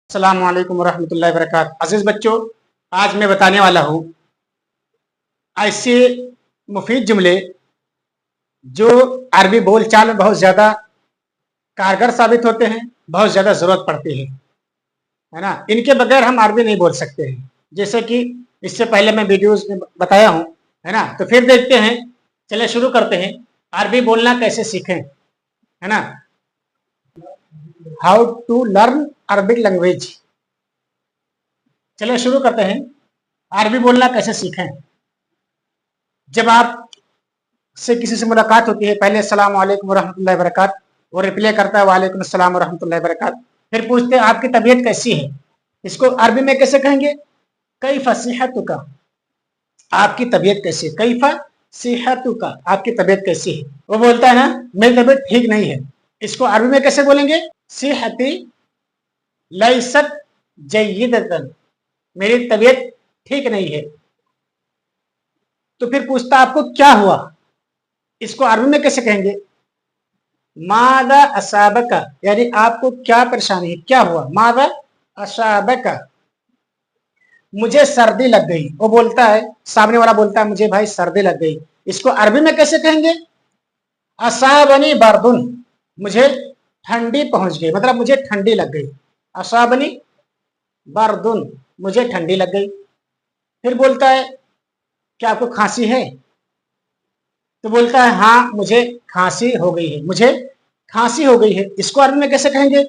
अस्सलाम वालेकुम वरहमतुल्लाहि वबरकातुहू। अजीज बच्चों, आज मैं बताने वाला हूँ ऐसे मुफीद जुमले जो अरबी बोलचाल में बहुत ज़्यादा कारगर साबित होते हैं, बहुत ज़्यादा ज़रूरत पड़ती है ना। इनके बगैर हम अरबी नहीं बोल सकते हैं। जैसे कि इससे पहले मैं वीडियोस में बताया हूँ, है ना। तो फिर देखते हैं, चलिए शुरू करते हैं। अरबी बोलना कैसे सीखें, है ना। How to learn Arabic language. चलिए शुरू करते हैं। अरबी बोलना कैसे सीखें। जब आप से किसी से मुलाकात होती है, पहले अस्सलाम वालेकुम वरहमतुल्लाहि वबरकातुहू, वो रिप्लाई करता है वालेकुम अस्सलाम वरहमतुल्लाहि वबरकातुहू। फिर पूछते हैं आपकी तबीयत कैसी है। इसको अरबी में कैसे कहेंगे? कैफ़ सिहतुका, आपकी तबीयत कैसी है। कैफ़ सिहतुका, आपकी तबीयत कैसी है। वो बोलता है ना मेरी तबीयत ठीक नहीं है। इसको अरबी में कैसे बोलेंगे? सिहती लैसत जय्यदतन, मेरी तबीयत ठीक नहीं है। तो फिर पूछता आपको क्या हुआ। इसको अरबी में कैसे कहेंगे? मादा असाबका, यानी आपको क्या परेशानी है, क्या हुआ। मादा असाबका, मुझे सर्दी लग गई। वो बोलता है, सामने वाला बोलता है मुझे भाई सर्दी लग गई। इसको अरबी में कैसे कहेंगे? असाबनी बर्दुन, मुझे ठंडी पहुंच गई, मतलब मुझे ठंडी लग गई। असाबनी बर्दुन, मुझे ठंडी लग गई। फिर बोलता है क्या आपको खांसी है। तो बोलता है हाँ मुझे खांसी हो गई है, मुझे खांसी हो गई है। इसको अरबी में कैसे कहेंगे?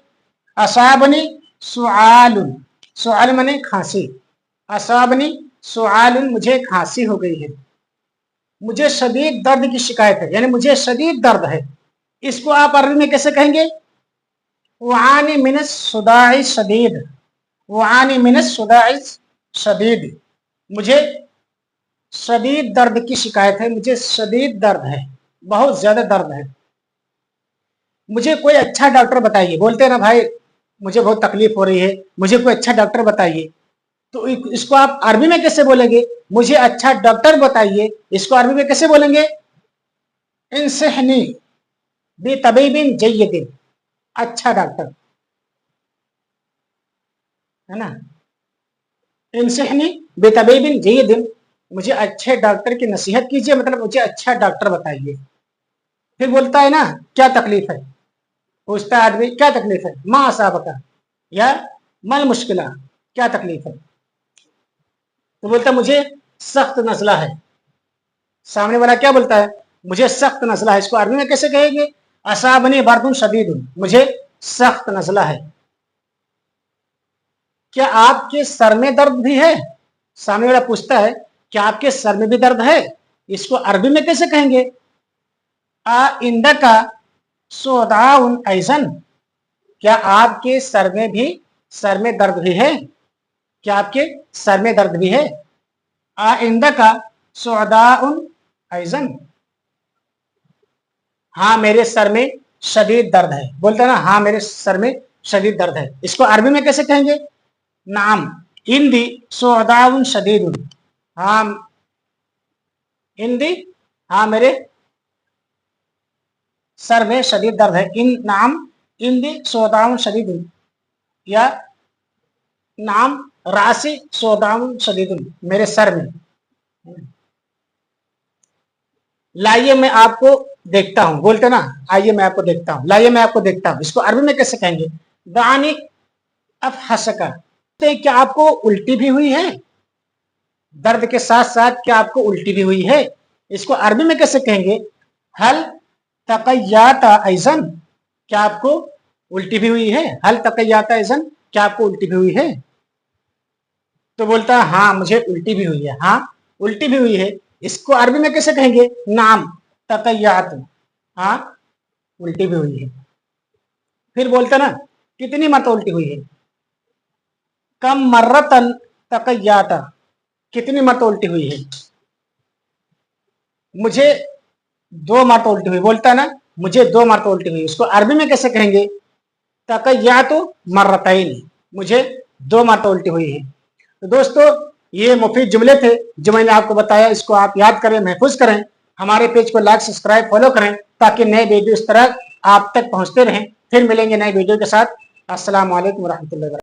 असाबनी सुआलुन, सुआल माने खांसी। असाबनी सुआलुन, मुझे खांसी हो गई है। मुझे शदीद दर्द की शिकायत है, यानी मुझे शदीद दर्द है। इसको आप अरबी में कैसे कहेंगे? वानी मिनस सुदाई शदीद, वानी मिनस सुदाई शदीद, मुझे शदीद दर्द की शिकायत है, मुझे शदीद दर्द है, बहुत ज्यादा दर्द है। मुझे कोई अच्छा डॉक्टर बताइए। बोलते हैं ना भाई मुझे बहुत तकलीफ हो रही है, मुझे कोई अच्छा डॉक्टर बताइए। तो इसको आप अरबी में कैसे बोलेंगे? मुझे अच्छा डॉक्टर बताइए। इसको अरबी में कैसे बोलेंगे? इंसहनी बितबीबिन जय्यदिन, अच्छा डॉक्टर, है ना। इंसहनी बितबीबिन जय्यदिन, मुझे अच्छे डॉक्टर की नसीहत कीजिए, मतलब मुझे अच्छा डॉक्टर बताइए। फिर बोलता है ना क्या तकलीफ है। पूछता है आदमी क्या तकलीफ है। माँ असाबका, या मल मुश्किला, क्या तकलीफ है। तो बोलता है मुझे सख्त नज़ला है। सामने वाला क्या बोलता है? मुझे सख्त नज़ला है। इसको अरबी में कैसे कहेंगे? असाबनी बर्दुन शदीदुन, मुझे सख्त नज़ला है। क्या आपके सर में दर्द भी है। सामने वाला पूछता है क्या आपके सर में भी दर्द है। इसको अरबी में कैसे कहेंगे? आ इंदा का सोदाउन ऐसन, क्या आपके सर में दर्द भी है। क्या आपके सर में दर्द भी है। आइंदा का सोदाउन ऐसन, हाँ मेरे सर में शदीद दर्द है। बोलते हैं ना हाँ मेरे सर में शदीद दर्द है। इसको अरबी में कैसे कहेंगे? नाम इंदी सोदाउन शदीदुन, हाँ इंदी, हाँ मेरे सर में शदीद दर्द है। इन नाम इंदी सोदाउन शदीदुन, या नाम राशि सोदाउन शदीदुन, मेरे सर में। लाइए मैं आपको देखता हूं। बोलते ना आइए मैं आपको देखता हूं, लाइए मैं आपको देखता हूं। इसको अरबी में कैसे कहेंगे? दानी अफहसका, क्या आपको उल्टी भी हुई है। दर्द के साथ साथ क्या आपको उल्टी भी हुई है। इसको अरबी में कैसे कहेंगे? हल तकय्याता ऐसन, क्या आपको उल्टी भी हुई है। हल तकय्याता ऐसन, क्या आपको उल्टी भी हुई है। तो बोलता है हाँ मुझे उल्टी भी हुई है, हाँ उल्टी भी हुई है। इसको अरबी में कैसे कहेंगे? नाम तकय्यात, हाँ उल्टी भी हुई है। फिर बोलता ना कितनी मरतबा उल्टी हुई है। कम मर्रतन तकय्याता, कितनी मरतबा उल्टी हुई है। मुझे 2 मरतबा उल्टी हुई। बोलता ना मुझे 2 मरतबा उल्टी हुई। इसको अरबी में कैसे कहेंगे? तकय्यातु मर्रतैन, मुझे 2 मरतबा उल्टी हुई है। तो दोस्तों ये मुफीद जुमले थे जो मैंने आपको बताया। इसको आप याद करें, महफूज करें। हमारे पेज को लाइक सब्सक्राइब फॉलो करें ताकि नए वीडियो इस तरह आप तक पहुंचते रहें। फिर मिलेंगे नए वीडियो के साथ। अस्सलाम वालेकुम रहमतुल्लाहि व बरकातहू।